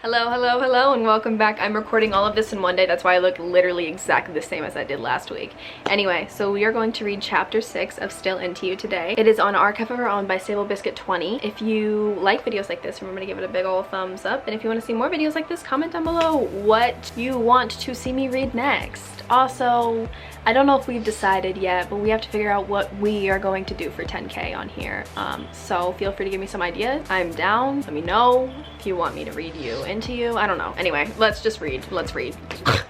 Hello, and welcome back. I'm recording all of this in one day. That's why I look literally exactly the same as I did last week. Anyway, so we are going to read chapter 6 of Still Into You today. It is on Archive of Our Own by Sable Biscuit 20. If you like videos like this, remember to give it a big old thumbs up. And if you want to see more videos like this, comment down below what you want to see me read next. Also, I don't know if we've decided yet, but we have to figure out what we are going to do for 10K on here. So feel free to give me some ideas. I'm down. Let me know if you want me to read you into you. I don't know. Anyway, let's just read. Let's read.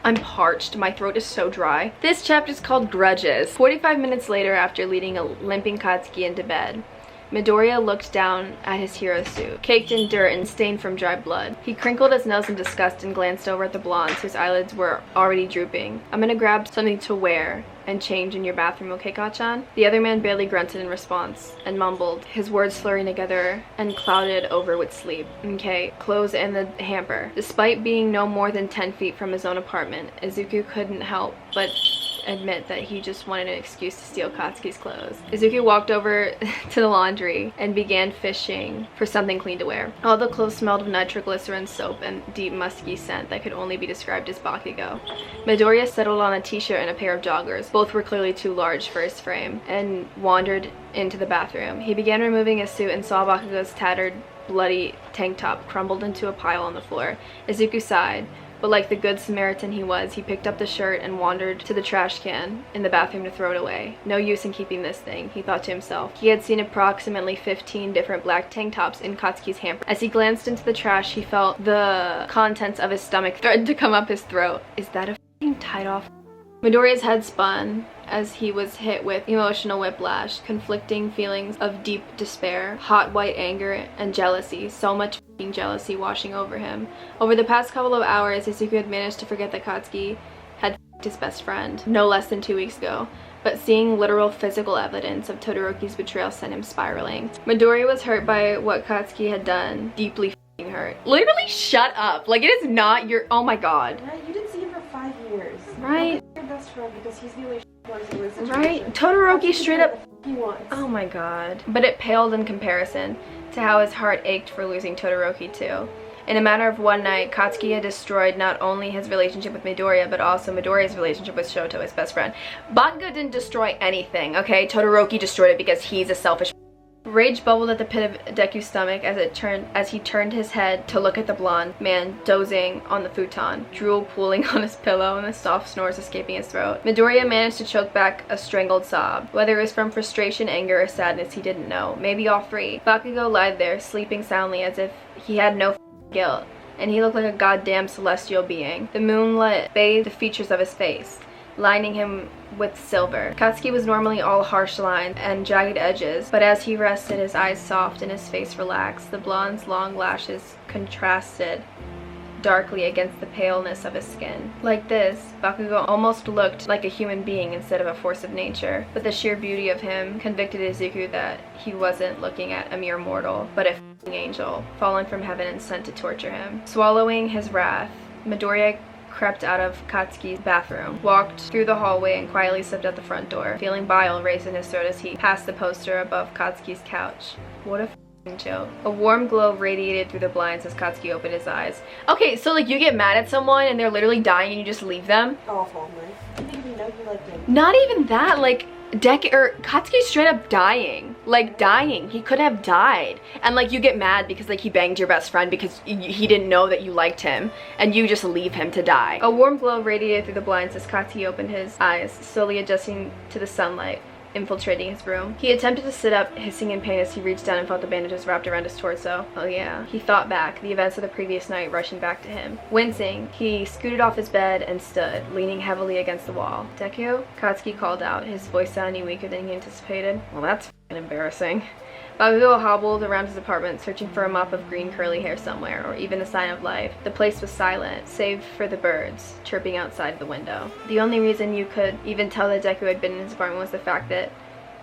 I'm parched. My throat is so dry. This chapter is called Grudges. 45 minutes later, after leading a limping Katsuki into bed, Midoriya looked down at his hero suit, caked in dirt and stained from dry blood. He crinkled his nose in disgust and glanced over at the blondes, whose eyelids were already drooping. "I'm gonna grab something to wear and change in your bathroom, okay, Kachan?" The other man barely grunted in response and mumbled, his words slurring together and clouded over with sleep. "Okay, clothes in the hamper." Despite being no more than 10 feet from his own apartment, Izuku couldn't help but admit that he just wanted an excuse to steal Katsuki's clothes. Izuku walked over to the laundry and began fishing for something clean to wear. All the clothes smelled of nitroglycerin, soap, and deep musky scent that could only be described as Bakugou. Midoriya settled on a t-shirt and a pair of joggers. Both were clearly too large for his frame, and wandered into the bathroom. He began removing his suit and saw Bakugou's tattered, bloody tank top crumbled into a pile on the floor. Izuku sighed. But like the good Samaritan he was, he picked up the shirt and wandered to the trash can in the bathroom to throw it away. No use in keeping this thing, he thought to himself. He had seen approximately 15 different black tank tops in Katsuki's hamper. As he glanced into the trash, he felt the contents of his stomach threaten to come up his throat. Is that a f***ing tied-off? Midoriya's head spun as he was hit with emotional whiplash, conflicting feelings of deep despair, hot white anger, and jealousy. So much f***ing jealousy washing over him. Over the past couple of hours, Izuku had managed to forget that Katsuki had f***ed his best friend no less than 2 weeks ago. But seeing literal physical evidence of Todoroki's betrayal sent him spiraling. Midoriya was hurt by what Katsuki had done, deeply f***ing hurt. Literally shut up. Like, it is not your— oh my god. Right? You didn't see him for 5 years. Right? Your best friend because he's the only person in this situation. Right? Todoroki straight up— he wants. oh my god. But it paled in comparison to how his heart ached for losing Todoroki too. In a matter of one night, Katsuki had destroyed not only his relationship with Midoriya, but also Midoriya's relationship with Shoto, his best friend. Bakugou didn't destroy anything, okay? Todoroki destroyed it because he's a selfish— Rage bubbled at the pit of Deku's stomach as he turned his head to look at the blonde man dozing on the futon, drool pooling on his pillow and the soft snores escaping his throat. Midoriya managed to choke back a strangled sob. Whether it was from frustration, anger, or sadness, he didn't know. Maybe all three. Bakugou lied there, sleeping soundly as if he had no guilt, and he looked like a goddamn celestial being. The moonlight bathed the features of his face, lining him with silver. Katsuki was normally all harsh lines and jagged edges, but as he rested, his eyes soft and his face relaxed. The blonde's long lashes contrasted darkly against the paleness of his skin. Like this, Bakugou almost looked like a human being instead of a force of nature, but the sheer beauty of him convicted Izuku that he wasn't looking at a mere mortal, but a f***ing angel, fallen from heaven and sent to torture him. Swallowing his wrath, Midoriya crept out of Katsuki's bathroom, walked through the hallway, and quietly slipped out the front door, feeling bile race in his throat as he passed the poster above Katsuki's couch. What a f***ing joke. A warm glow radiated through the blinds as Katsuki opened his eyes. Okay, so like you get mad at someone and they're literally dying and you just leave them? Awful, right? I didn't even know you liked him. Not even that, like Katsuki's straight up dying. Like dying. He could have died. And like you get mad because like he banged your best friend because he didn't know that you liked him and you just leave him to die. A warm glow radiated through the blinds as Katsuki opened his eyes, slowly adjusting to the sunlight infiltrating his room. He attempted to sit up, hissing in pain as he reached down and felt the bandages wrapped around his torso. Oh yeah. He thought back, the events of the previous night rushing back to him. Wincing, he scooted off his bed and stood, leaning heavily against the wall. "Deku?" Katsuki called out, his voice sounding weaker than he anticipated. Well, that's f***ing embarrassing. Bakugou hobbled around his apartment, searching for a mop of green curly hair somewhere, or even a sign of life. The place was silent, save for the birds chirping outside the window. The only reason you could even tell that Deku had been in his apartment was the fact that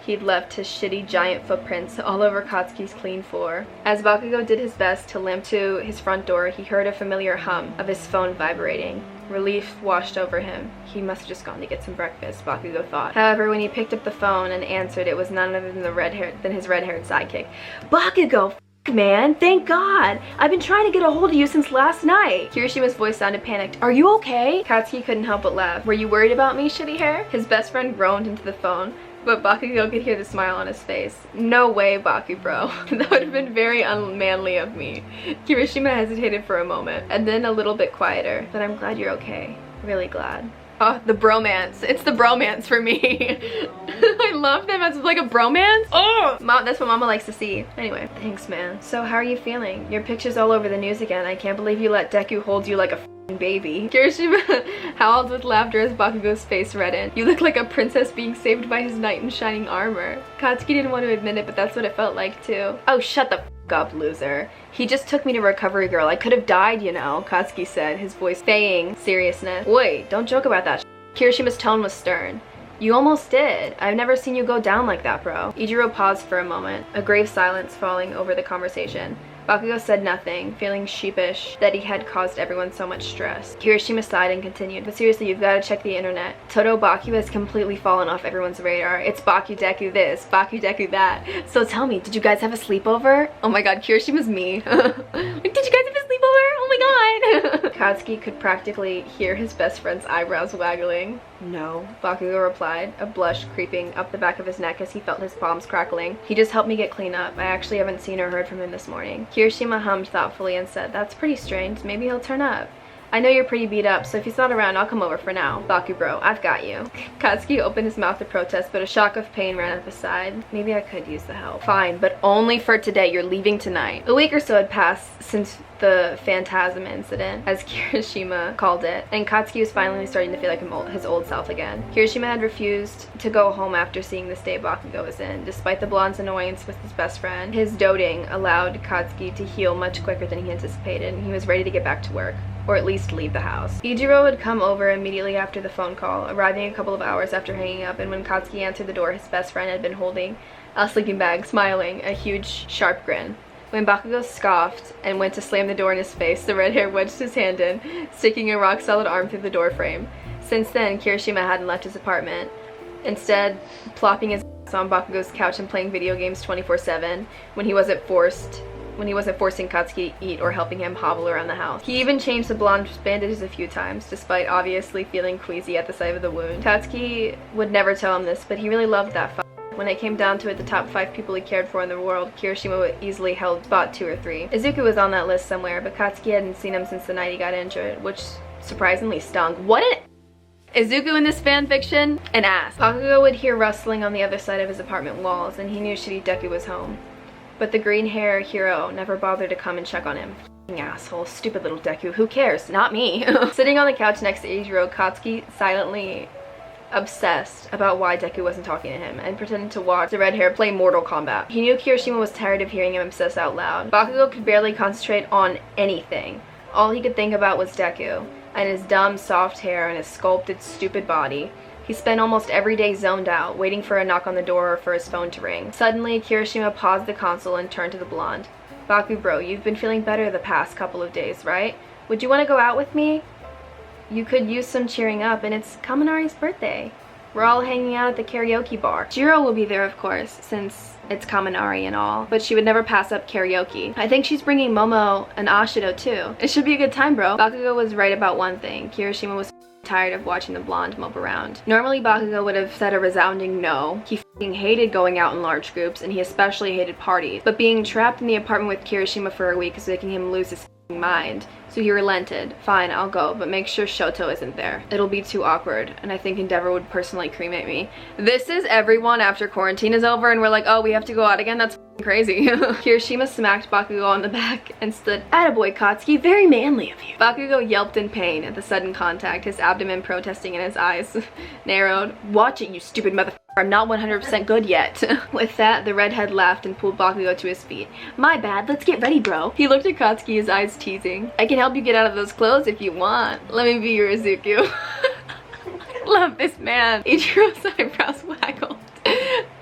he'd left his shitty giant footprints all over Katsuki's clean floor. As Bakugou did his best to limp to his front door, he heard a familiar hum of his phone vibrating. Relief washed over him. He must have just gone to get some breakfast, Bakugou thought. However, when he picked up the phone and answered, it was none other than his red-haired sidekick. "Bakugou, man, thank God. I've been trying to get a hold of you since last night. Kirishima's voice sounded panicked. Are you okay? Katsuki couldn't help but laugh. Were you worried about me, shitty hair? His best friend groaned into the phone, but Bakugou could hear the smile on his face. No way, Baku bro. That would have been very unmanly of me. Kirishima hesitated for a moment, and then a little bit quieter. But I'm glad you're okay. Really glad. Oh, the bromance. It's the bromance for me. I love them as like a bromance. Oh, Mom, that's what Mama likes to see. Anyway, thanks, man. So how are you feeling? Your picture's all over the news again. I can't believe you let Deku hold you like a baby. Kirishima howled with laughter as Bakugou's face reddened. You look like a princess being saved by his knight in shining armor. Katsuki didn't want to admit it, but that's what it felt like too. Oh, shut the f up, loser. He just took me to Recovery Girl. I could have died, you know, Katsuki said, his voice feying seriousness. Wait, don't joke about that. Kirishima's tone was stern. You almost did. I've never seen you go down like that, bro. Ichiro paused for a moment, a grave silence falling over the conversation. Bakugou said nothing, feeling sheepish that he had caused everyone so much stress. Kirishima sighed and continued, but seriously, you've got to check the internet. Todo Baku has completely fallen off everyone's radar. It's Baku Deku this, Baku Deku that. So tell me, did you guys have a sleepover? Oh my god, Kirishima's me. Like, did you guys have a sleepover? Oh my god. Katsuki could practically hear his best friend's eyebrows waggling. No, Bakugou replied, a blush creeping up the back of his neck as he felt his palms crackling. He just helped me get clean up. I actually haven't seen or heard from him this morning. Kirishima hummed thoughtfully and said, that's pretty strange. Maybe he'll turn up. I know you're pretty beat up, so if he's not around, I'll come over for now. Baku bro, I've got you. Katsuki opened his mouth to protest, but a shock of pain ran up his side. Maybe I could use the help. Fine, but only for today. You're leaving tonight. A week or so had passed since the phantasm incident, as Kirishima called it, and Katsuki was finally starting to feel like his old self again. Kirishima had refused to go home after seeing the state Bakugou was in. Despite the blonde's annoyance with his best friend, his doting allowed Katsuki to heal much quicker than he anticipated, and he was ready to get back to work, or at least leave the house. Ichiro would come over immediately after the phone call, arriving a couple of hours after hanging up, and when Katsuki answered the door, his best friend had been holding a sleeping bag, smiling, a huge, sharp grin. When Bakugou scoffed and went to slam the door in his face, the red hair wedged his hand in, sticking a rock-solid arm through the door frame. Since then, Kirishima hadn't left his apartment, instead plopping his ass on Bakugou's couch and playing video games 24/7 when he wasn't forcing Katsuki to eat or helping him hobble around the house. He even changed the blonde bandages a few times, despite obviously feeling queasy at the sight of the wound. Katsuki would never tell him this, but he really loved that f***. When it came down to it, the top 5 people he cared for in the world, Kirishima would easily held spot 2 or 3. Izuku was on that list somewhere, but Katsuki hadn't seen him since the night he got injured, which surprisingly stung. What an Izuku in this fanfiction? An ass. Bakugou would hear rustling on the other side of his apartment walls, and he knew Shitty Deku was home. But the green hair hero never bothered to come and check on him. F***ing asshole, stupid little Deku, who cares? Not me. Sitting on the couch next to Ichiro, Katsuki silently obsessed about why Deku wasn't talking to him and pretended to watch the red hair play Mortal Kombat. He knew Kirishima was tired of hearing him obsess out loud. Bakugou could barely concentrate on anything. All he could think about was Deku and his dumb soft hair and his sculpted stupid body. He spent almost every day zoned out, waiting for a knock on the door or for his phone to ring. Suddenly, Kirishima paused the console and turned to the blonde. Baku bro, you've been feeling better the past couple of days, right? Would you want to go out with me? You could use some cheering up, and it's Kaminari's birthday. We're all hanging out at the karaoke bar. Jiro will be there, of course, since it's Kaminari and all, but she would never pass up karaoke. I think she's bringing Momo and Ashido too. It should be a good time, bro. Bakugou was right about one thing. Kirishima was tired of watching the blonde mope around. Normally, Bakugou would have said a resounding no. He f***ing hated going out in large groups, and he especially hated parties. But being trapped in the apartment with Kirishima for a week is making him lose his mind. So he relented. Fine, I'll go, but make sure Shoto isn't there. It'll be too awkward, and I think Endeavor would personally cremate me. This is everyone after quarantine is over and we're like, oh, we have to go out again? That's f***ing crazy. Kirishima smacked Bakugou on the back and stood, "Attaboy, Katsuki, very manly of you." Bakugou yelped in pain at the sudden contact, his abdomen protesting and his eyes narrowed. Watch it, you stupid motherfucker. I'm not 100% good yet. With that, the redhead laughed and pulled Bakugou to his feet. My bad, let's get ready, bro. He looked at Katsuki, his eyes teasing. I can help you get out of those clothes if you want. Let me be your Izuku. Love this man. Ichiro's eyebrows waggled.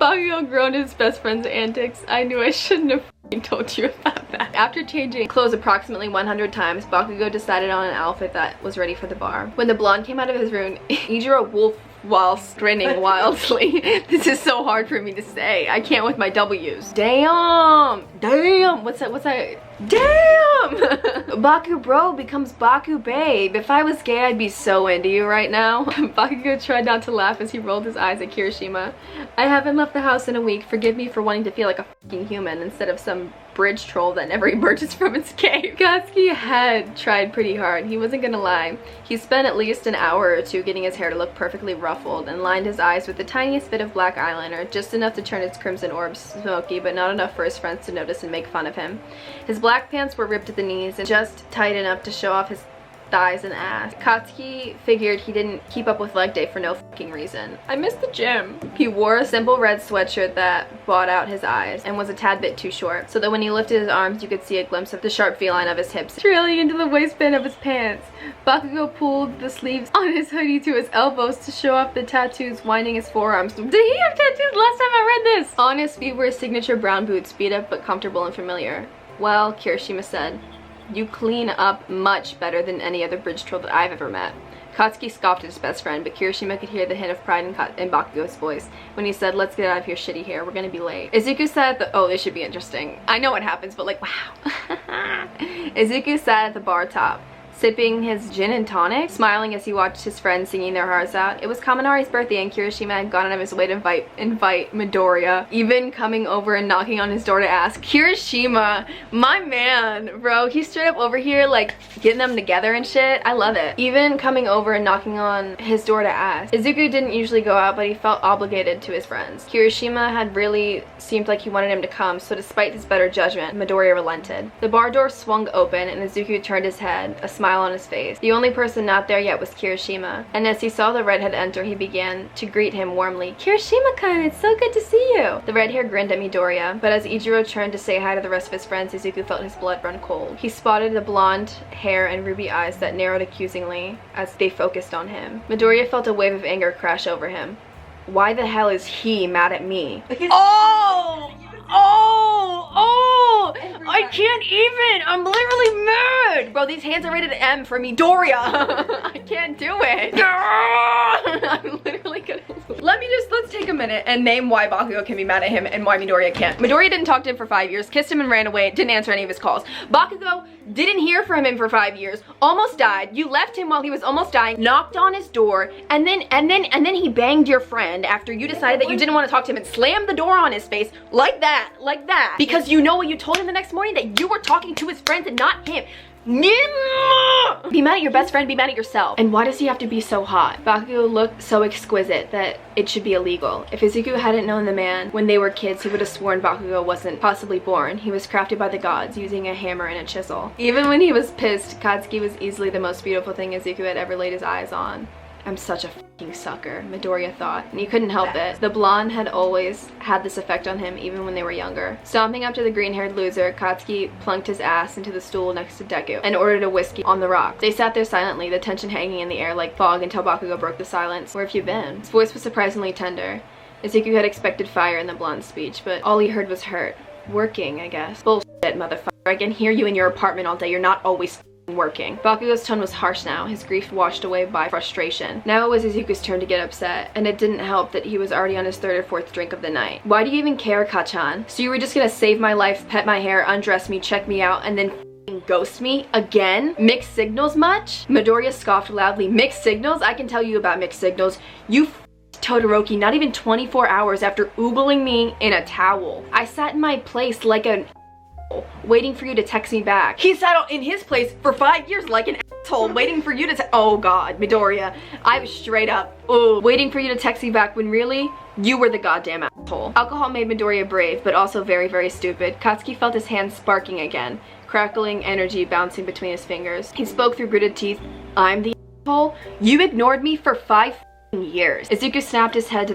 Bakugou groaned at his best friend's antics. I knew I shouldn't have told you about that. After changing clothes approximately 100 times, Bakugou decided on an outfit that was ready for the bar. When the blonde came out of his room, Ichiro wolf whilst grinning wildly. This is so hard for me to say. I can't with my W's. Damn! Damn! What's that? Damn! Baku bro becomes Baku babe. If I was gay, I'd be so into you right now. Bakugou tried not to laugh as he rolled his eyes at Kirishima. I haven't left the house in a week. Forgive me for wanting to feel like a fucking human instead of some bridge troll that never emerges from its cave. Katsuki had tried pretty hard. He wasn't gonna lie. He spent at least an hour or two getting his hair to look perfectly ruffled and lined his eyes with the tiniest bit of black eyeliner, just enough to turn its crimson orbs smoky, but not enough for his friends to notice and make fun of him. His black pants were ripped at the knees and just tight enough to show off his thighs and ass. Katsuki figured he didn't keep up with leg day for no fucking reason. I missed the gym. He wore a simple red sweatshirt that bought out his eyes and was a tad bit too short, so that when he lifted his arms you could see a glimpse of the sharp V-line of his hips trailing into the waistband of his pants. Bakugou pulled the sleeves on his hoodie to his elbows to show off the tattoos winding his forearms. Did he have tattoos last time I read this? On his feet were his signature brown boots, beat up but comfortable and familiar. Well, Kirishima said, you clean up much better than any other bridge troll that I've ever met. Katsuki scoffed at his best friend, but Kirishima could hear the hint of pride in Bakugou's voice when he said, let's get out of here, shitty hair, we're gonna be late. Izuku sat at the— oh, this should be interesting. I know what happens, but like, wow. Izuku sat at the bar top, sipping his gin and tonic, smiling as he watched his friends singing their hearts out. It was Kaminari's birthday and Kirishima had gone out of his way to invite Midoriya, even coming over and knocking on his door to ask. Kirishima, my man, bro, he's straight up over here like getting them together and shit. I love it. Even coming over and knocking on his door to ask. Izuku didn't usually go out, but he felt obligated to his friends. Kirishima had really seemed like he wanted him to come, so despite his better judgment, Midoriya relented. The bar door swung open and Izuku turned his head, a smile on his face. The only person not there yet was Kirishima, and as he saw the redhead enter, he began to greet him warmly. Kirishima-kun, it's so good to see you! The red hair grinned at Midoriya, but as Ichiro turned to say hi to the rest of his friends, Izuku felt his blood run cold. He spotted the blonde hair and ruby eyes that narrowed accusingly as they focused on him. Midoriya felt a wave of anger crash over him. Why the hell is he mad at me? Oh! Oh! Oh! I can't even! I'm literally mad! Bro, these hands are rated M for Midoriya. I can't do it. I'm literally gonna lose. Let's take a minute and name why Bakugou can be mad at him and why Midoriya can't. Midoriya didn't talk to him for 5 years, kissed him and ran away, didn't answer any of his calls. Bakugou didn't hear from him for 5 years, almost died. You left him while he was almost dying, knocked on his door, and then he banged your friend after you decided that you didn't want to talk to him and slammed the door on his face like that, because you know what you told him the next morning, that you were talking to his friends and not him. Be mad at your best friend, be mad at yourself. And why does he have to be so hot? Bakugou looked so exquisite that it should be illegal. If Izuku hadn't known the man when they were kids, he would have sworn Bakugou wasn't possibly born. He was crafted by the gods using a hammer and a chisel. Even when he was pissed, Katsuki was easily the most beautiful thing Izuku had ever laid his eyes on. I'm such a fucking sucker, Midoriya thought, and he couldn't help it. The blonde had always had this effect on him even when they were younger. Stomping up to the green-haired loser, Katsuki plunked his ass into the stool next to Deku and ordered a whiskey on the rocks. They sat there silently, the tension hanging in the air like fog until Bakugou broke the silence. Where have you been? His voice was surprisingly tender. Izuku had expected fire in the blonde's speech, but all he heard was hurt. Working, I guess. Bullshit, motherfucker. I can hear you in your apartment all day. You're not always working. Bakugou's tone was harsh now, his grief washed away by frustration. Now it was Izuku's turn to get upset, and it didn't help that he was already on his 3rd or 4th drink of the night. Why do you even care, Kachan? So you were just gonna save my life, pet my hair, undress me, check me out, and then ghost me again? Mixed signals much? Midoriya scoffed loudly. Mixed signals? I can tell you about mixed signals. You Todoroki not even 24 hours after oogling me in a towel. I sat in my place like an waiting for you to text me back. He sat in his place for 5 years like an asshole waiting for you to oh god, Midoriya. I was straight up waiting for you to text me back when really you were the goddamn asshole. Alcohol made Midoriya brave, but also very, very stupid. Katsuki felt his hands sparking again, crackling energy bouncing between his fingers. He spoke through gritted teeth. I'm the asshole? You ignored me for 5 years. Izuku snapped his head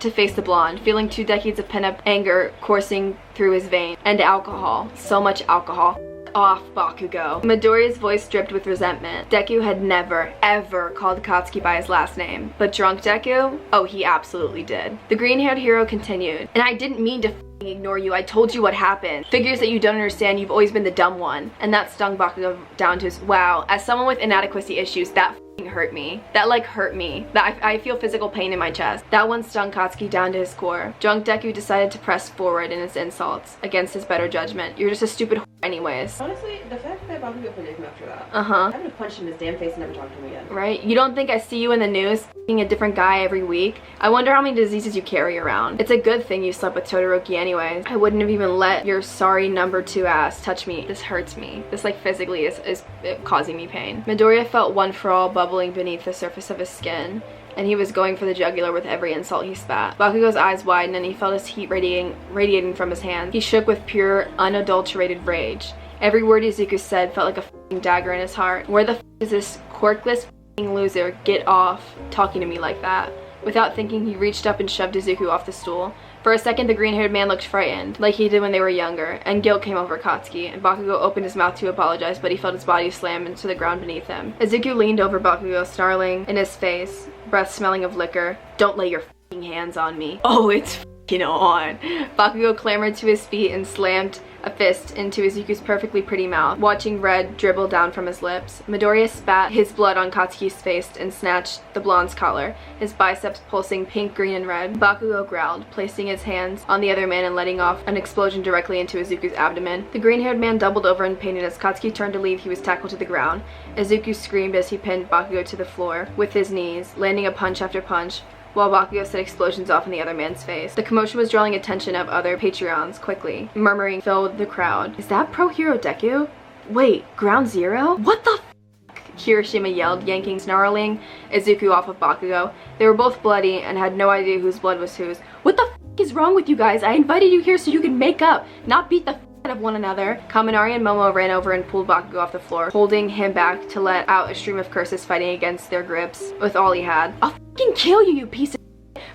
to face the blonde, feeling 2 decades of pent-up anger coursing through his veins. And alcohol. So much alcohol. Off, Bakugou. Midoriya's voice dripped with resentment. Deku had never, ever called Katsuki by his last name. But drunk Deku? Oh, he absolutely did. The green-haired hero continued. And I didn't mean to ignore you. I told you what happened. Figures that you don't understand. You've always been the dumb one. And that stung Bakugou down to his, wow. As someone with inadequacy issues, that hurt me. That like hurt me. That I feel physical pain in my chest. That one stung Katsuki down to his core. Drunk Deku decided to press forward in his insults against his better judgment. You're just a stupid anyways. Honestly, the fact that Bakugou forgave him after that. I would have punched him in his damn face and never talked to him again. Right? You don't think I see you in the news being a different guy every week? I wonder how many diseases you carry around. It's a good thing you slept with Todoroki anyways. I wouldn't have even let your sorry number 2 ass touch me. This hurts me. This like physically is causing me pain. Midoriya felt one for all bubbling beneath the surface of his skin, and he was going for the jugular with every insult he spat. Bakugou's eyes widened and he felt his heat radiating from his hands. He shook with pure, unadulterated rage. Every word Izuku said felt like a f***ing dagger in his heart. Where the f*** is this quirkless f***ing loser? Get off talking to me like that. Without thinking, he reached up and shoved Izuku off the stool. For a second, the green-haired man looked frightened, like he did when they were younger, and guilt came over Katsuki, and Bakugou opened his mouth to apologize, but he felt his body slam into the ground beneath him. Izuku leaned over Bakugou, snarling in his face, breath smelling of liquor. Don't lay your f***ing hands on me. Oh, it's f***ing on. Bakugou clambered to his feet and slammed a fist into Izuku's perfectly pretty mouth, watching red dribble down from his lips. Midoriya spat his blood on Katsuki's face and snatched the blonde's collar, his biceps pulsing pink, green, and red. Bakugou growled, placing his hands on the other man and letting off an explosion directly into Izuku's abdomen. The green-haired man doubled over in pain, and as Katsuki turned to leave, he was tackled to the ground. Izuku screamed as he pinned Bakugou to the floor with his knees, landing a punch after punch, while Bakugou set explosions off in the other man's face. The commotion was drawing attention of other Patreons quickly. Murmuring filled the crowd. Is that Pro Hero Deku? Wait, Ground Zero? What the f***? Kirishima yelled, yanking snarling Izuku off of Bakugou. They were both bloody and had no idea whose blood was whose. What the f*** is wrong with you guys? I invited you here so you can make up, not beat the f*** out of one another. Kaminari and Momo ran over and pulled Bakugou off the floor, holding him back to let out a stream of curses, fighting against their grips with all he had. I'll f***ing kill you, you piece of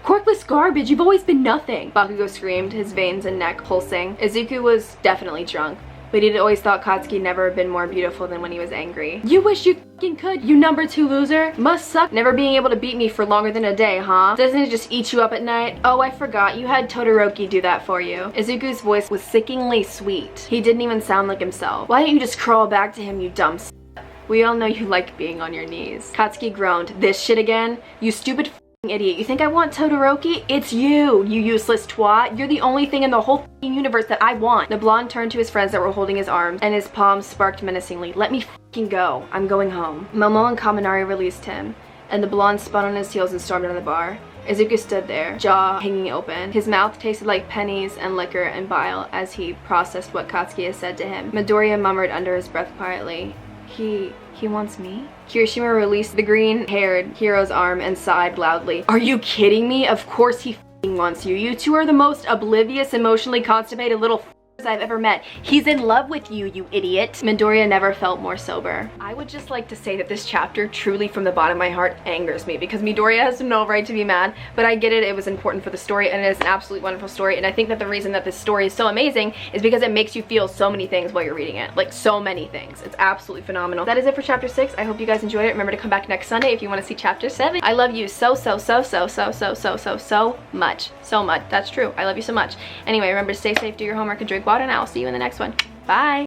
quirkless garbage, you've always been nothing! Bakugou screamed, his veins and neck pulsing. Izuku was definitely drunk, but he'd always thought Katsuki never been more beautiful than when he was angry. You wish you f***ing could, you number 2 loser! Must suck never being able to beat me for longer than a day, huh? Doesn't it just eat you up at night? Oh, I forgot, you had Todoroki do that for you. Izuku's voice was sickeningly sweet. He didn't even sound like himself. Why don't you just crawl back to him, you dumb s***? We all know you like being on your knees. Katsuki groaned. This shit again? You stupid idiot. You think I want Todoroki? It's you, you useless twat. You're the only thing in the whole universe that I want. The blonde turned to his friends that were holding his arms, and his palms sparked menacingly. Let me f***ing go. I'm going home. Momo and Kaminari released him, and the blonde spun on his heels and stormed out of the bar. Izuku stood there, jaw hanging open. His mouth tasted like pennies and liquor and bile as he processed what Katsuki had said to him. Midoriya murmured under his breath quietly, He wants me? Kirishima released the green-haired hero's arm and sighed loudly. Are you kidding me? Of course he f***ing wants you. You two are the most oblivious, emotionally constipated little f***ers I've ever met. He's in love with you, you idiot. Midoriya never felt more sober. I would just like to say that this chapter truly from the bottom of my heart angers me because Midoriya has no right to be mad, but I get it, it was important for the story and it is an absolutely wonderful story, and I think that the reason that this story is so amazing is because it makes you feel so many things while you're reading it. Like so many things. It's absolutely phenomenal. That is it for chapter 6. I hope you guys enjoyed it. Remember to come back next Sunday if you want to see chapter 7. I love you so much. So much. That's true. I love you so much. Anyway, remember to stay safe, do your homework, and drink water, and I will see you in the next one. Bye!